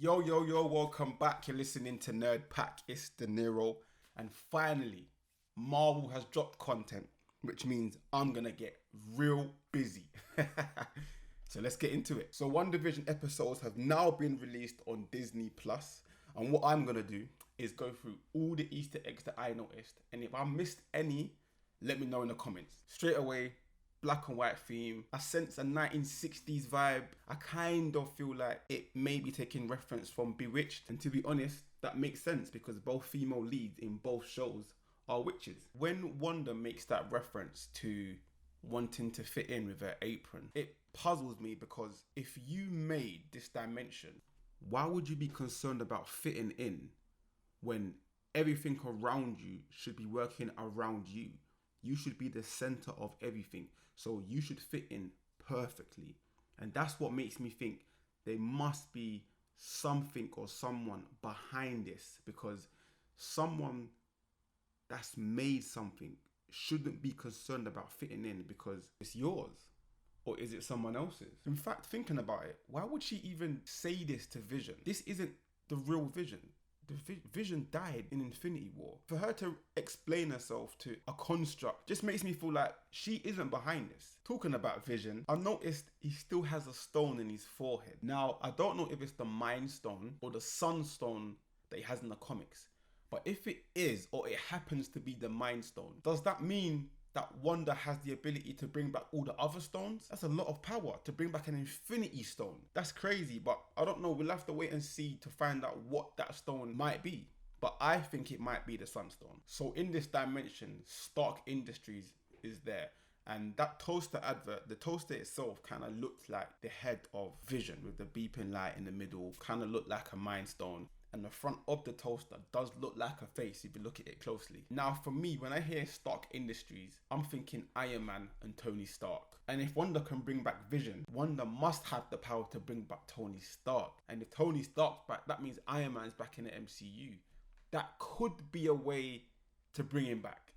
Yo, welcome back. You're listening to NerrdPacck. It's De Niro. And finally, Marvel has dropped content, which means I'm going to get real busy. So let's get into it. So Wandavision episodes have now been released on Disney Plus. And what I'm going to do is go through all the Easter eggs that I noticed. And if I missed any, let me know in the comments. Straight away, black and white theme. I sense a 1960s vibe. I kind of feel like it may be taking reference from Bewitched. And to be honest, that makes sense because both female leads in both shows are witches. When Wanda makes that reference to wanting to fit in with her apron, it puzzles me because if you made this dimension, why would you be concerned about fitting in when everything around you should be working around you? You should be the center of everything. So you should fit in perfectly. And that's what makes me think there must be something or someone behind this, because someone that's made something shouldn't be concerned about fitting in because it's yours. Or is it someone else's? In fact, thinking about it, why would she even say this to Vision? This isn't the real Vision. The Vision died in Infinity War. For her to explain herself to a construct just makes me feel like she isn't behind this. Talking about Vision, I noticed he still has a stone in his forehead. Now, I don't know if it's the Mind Stone or the Sunstone that he has in the comics. But if it is, or it happens to be the Mind Stone, does that mean that Wanda has the ability to bring back all the other stones? That's a lot of power to bring back an Infinity Stone. That's crazy, but I don't know. We'll have to wait and see to find out what that stone might be. But I think it might be the Sunstone. So in this dimension, Stark Industries is there. And that toaster advert, the toaster itself kind of looked like the head of Vision with the beeping light in the middle, kind of looked like a Mind Stone. And the front of the toaster does look like a face if you look at it closely. Now for me, when I hear Stark Industries, I'm thinking Iron Man and Tony Stark. And if Wanda can bring back Vision, Wanda must have the power to bring back Tony Stark. And if Tony Stark's back, that means Iron Man's back in the MCU. That could be a way to bring him back.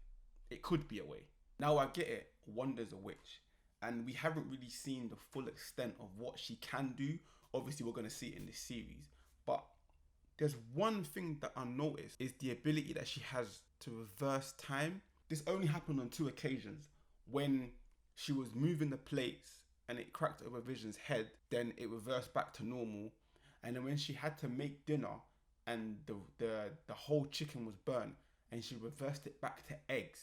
It could be a way. Now I get it, Wanda's a witch. And we haven't really seen the full extent of what she can do. Obviously we're going to see it in this series. But there's one thing that I noticed is the ability that she has to reverse time. This only happened on 2 occasions. When she was moving the plates and it cracked over Vision's head, then it reversed back to normal. And then when she had to make dinner and the whole chicken was burnt and she reversed it back to eggs.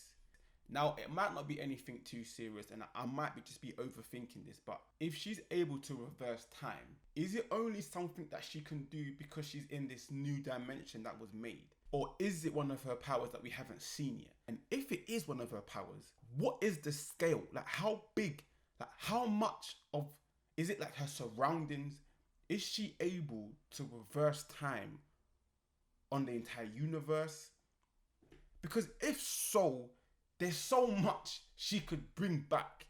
Now, it might not be anything too serious and I might be just be overthinking this, but if she's able to reverse time, is it only something that she can do because she's in this new dimension that was made? Or is it one of her powers that we haven't seen yet? And if it is one of her powers, what is the scale? Like how big, like how much of, is it like her surroundings? Is she able to reverse time on the entire universe? Because if so, there's so much she could bring back.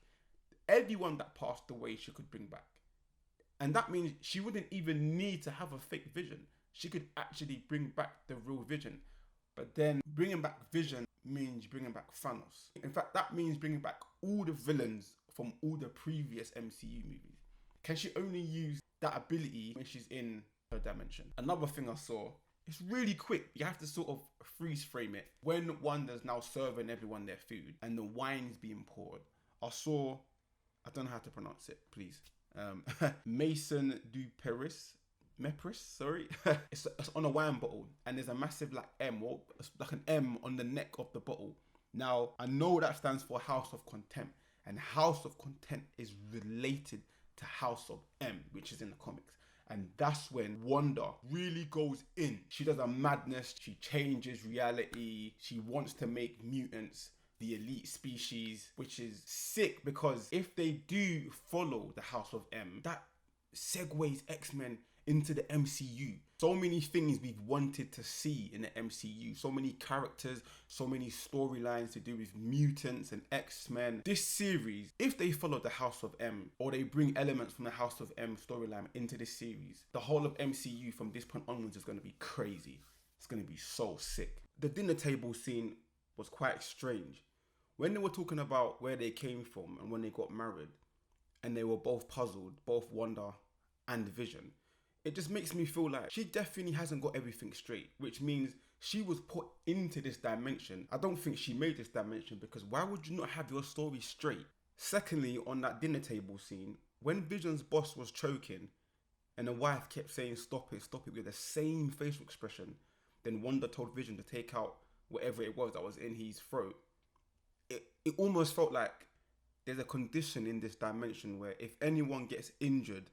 Everyone that passed away, she could bring back. And that means she wouldn't even need to have a fake Vision. She could actually bring back the real Vision. But then bringing back Vision means bringing back Thanos. In fact, that means bringing back all the villains from all the previous MCU movies. Can she only use that ability when she's in her dimension? Another thing I saw, it's really quick. You have to sort of freeze frame it. When Wanda's now serving everyone their food and the wine's being poured, I saw, I don't know how to pronounce it, please. Mason Duperis, Mepris, sorry. it's on a wine bottle and there's a massive like M, or like an M on the neck of the bottle. Now, I know that stands for House of Contempt, and House of Contempt is related to House of M, which is in the comics. And that's when Wanda really goes in. She does a madness. She changes reality. She wants to make mutants the elite species, which is sick because if they do follow the House of M, that segues X-Men into the MCU. So many things we've wanted to see in the MCU. So many characters, so many storylines to do with mutants and X-Men. This series, if they follow the House of M or they bring elements from the House of M storyline into this series, the whole of MCU from this point onwards is going to be crazy. It's going to be so sick. The dinner table scene was quite strange. When they were talking about where they came from and when they got married, and they were both puzzled, both Wanda and Vision, it just makes me feel like she definitely hasn't got everything straight, which means she was put into this dimension. I don't think she made this dimension, because why would you not have your story straight? Secondly, on that dinner table scene, when Vision's boss was choking and the wife kept saying stop it with the same facial expression, then Wanda told Vision to take out whatever it was that was in his throat. It almost felt like there's a condition in this dimension where if anyone gets injured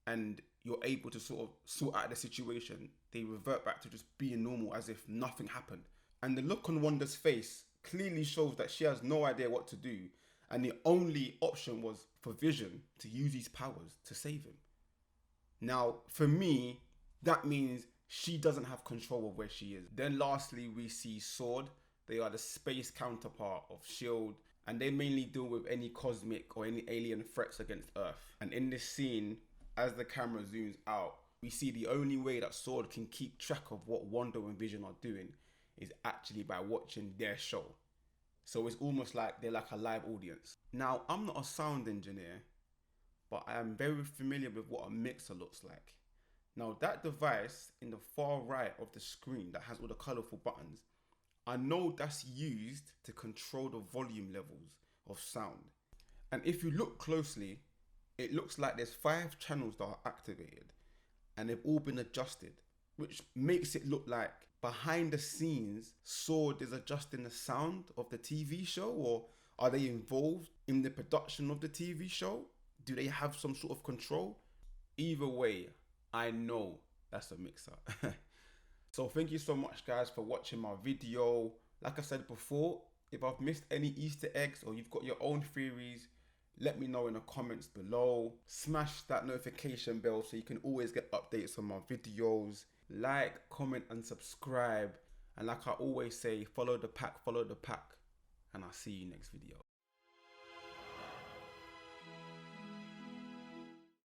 and you're able to sort of sort out the situation, they revert back to just being normal as if nothing happened. And the look on Wanda's face clearly shows that she has no idea what to do, and the only option was for Vision to use his powers to save him. Now, for me, that means she doesn't have control of where she is. Then lastly, we see SWORD. They are the space counterpart of S.H.I.E.L.D., and they mainly deal with any cosmic or any alien threats against Earth. And in this scene, as the camera zooms out, we see the only way that SWORD can keep track of what Wanda and Vision are doing is actually by watching their show. So it's almost like they're like a live audience. Now, I'm not a sound engineer, but I am very familiar with what a mixer looks like. Now, that device in the far right of the screen that has all the colorful buttons, I know that's used to control the volume levels of sound. And if you look closely, it looks like there's 5 channels that are activated and they've all been adjusted, which makes it look like behind the scenes, SWORD is adjusting the sound of the TV show, or are they involved in the production of the TV show? Do they have some sort of control? Either way, I know that's a mixer. So thank you so much, guys, for watching my video. Like I said before, if I've missed any Easter eggs or you've got your own theories, let me know in the comments below. Smash that notification bell so you can always get updates on my videos. Like, comment and subscribe. And like I always say, follow the pack. And I'll see you next video.